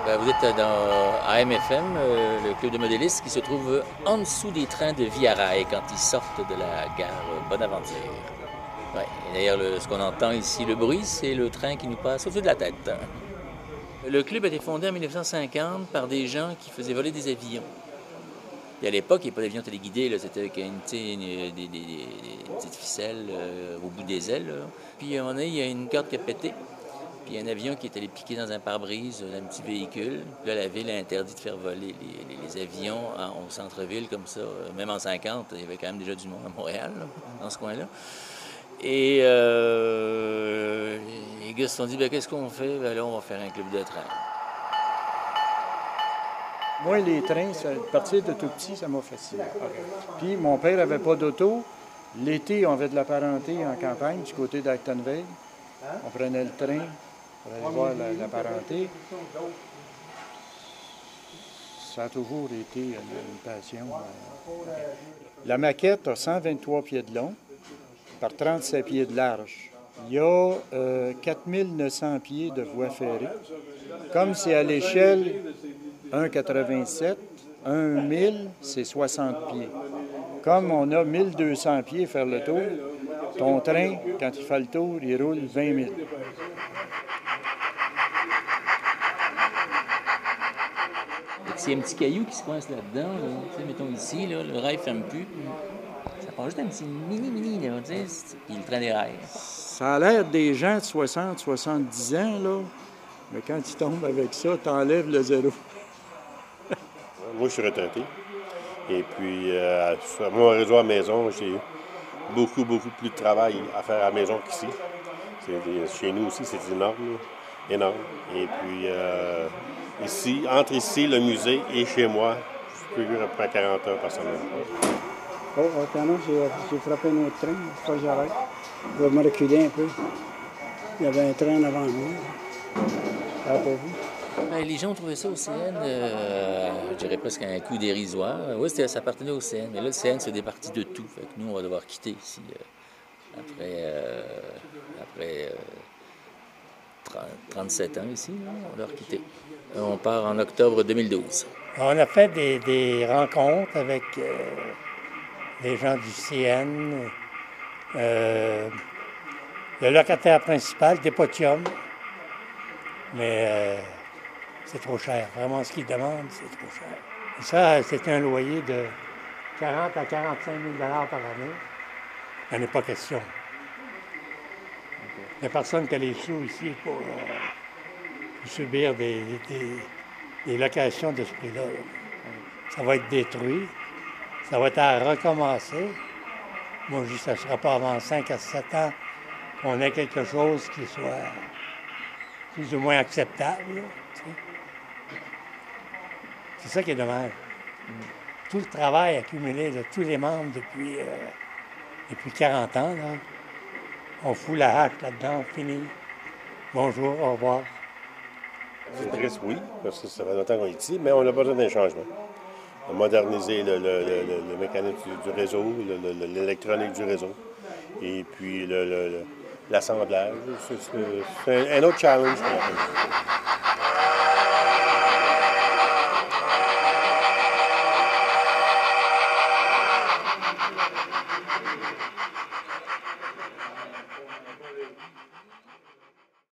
Ben, vous êtes dans AMFM, le club de modélistes qui se trouve en dessous des trains de Via Rail quand ils sortent de la gare Bonaventure. Ouais. Et d'ailleurs, ce qu'on entend ici, le bruit, c'est le train qui nous passe au-dessus de la tête. Le club a été fondé en 1950 par des gens qui faisaient voler des avions. Et à l'époque, il n'y avait pas d'avion téléguidé, là, c'était avec des petites ficelles au bout des ailes. Là. Puis à un moment donné, il y a une corde qui a pété. Puis il y a un avion qui est allé piquer dans un pare-brise d'un petit véhicule. Puis là, la ville a interdit de faire voler les avions au centre-ville comme ça. Même en 50, il y avait quand même déjà du monde à Montréal, là, dans ce coin-là. Et les gars se sont dit, ben, qu'est-ce qu'on fait? Ben, là, on va faire un club de train. Moi, les trains, à partir de tout petit, ça m'a fasciné. Puis mon père n'avait pas d'auto. L'été, on avait de la parenté en campagne, du côté d'Actonville. On prenait le train pour aller voir la parenté. Ça a toujours été une passion. La maquette a 123 pieds de long par 37 pieds de large. Il y a 4900 pieds de voie ferrée. Comme c'est à l'échelle 1,87, 1000, c'est 60 pieds. Comme on a 1200 pieds à faire le tour, ton train, quand il fait le tour, il roule 20 000. S'il y a un petit caillou qui se coince là-dedans, là, mettons ici, là, le rail ne ferme plus. Ça part juste un petit mini, là, puis le train des rails. Ça a l'air des gens de 60, 70 ans, là, mais quand ils tombent avec ça, t'enlèves le zéro. Moi, je suis retraité. Et puis, sur mon réseau à la maison, j'ai beaucoup plus de travail à faire à la maison qu'ici. Chez nous aussi, c'est énorme. Et puis, entre ici, le musée et chez moi, je peux à peu près 40 heures par semaine. Oh, attends, j'ai frappé un autre train, il faut que j'arrête. Je vais me reculer un peu. Il y avait un train avant moi. Ça n'a pas vu. Ben, les gens ont trouvé ça au CN, je dirais presque un coup dérisoire. Oui, ça appartenait au CN, mais là, le CN s'est départi de tout. Fait que nous, on va devoir quitter ici après 37 ans ici. Là, on va devoir quitter. On part en octobre 2012. On a fait des rencontres avec les gens du CN, le locataire principal, Depotium, mais c'est trop cher. Vraiment, ce qu'ils demandent, c'est trop cher. Et ça, c'est un loyer de 40 à 45 000 par année. Il n'y en a pas question. Il n'y a personne qui a les sous ici pour subir des locations de ce prix-là. Ça va être détruit. Ça va être à recommencer. Moi, je dis que ça ne sera pas avant 5 à 7 ans qu'on ait quelque chose qui soit plus ou moins acceptable. Là, c'est ça qui est dommage. Tout le travail accumulé de tous les membres depuis 40 ans, là, on fout la hache là-dedans, fini. Bonjour, au revoir. C'est triste, oui, parce que ça fait longtemps qu'on est ici, mais on a besoin d'un changement. De moderniser le mécanisme du réseau, l'électronique du réseau, et puis l'assemblage. C'est un autre challenge qu'on appelle.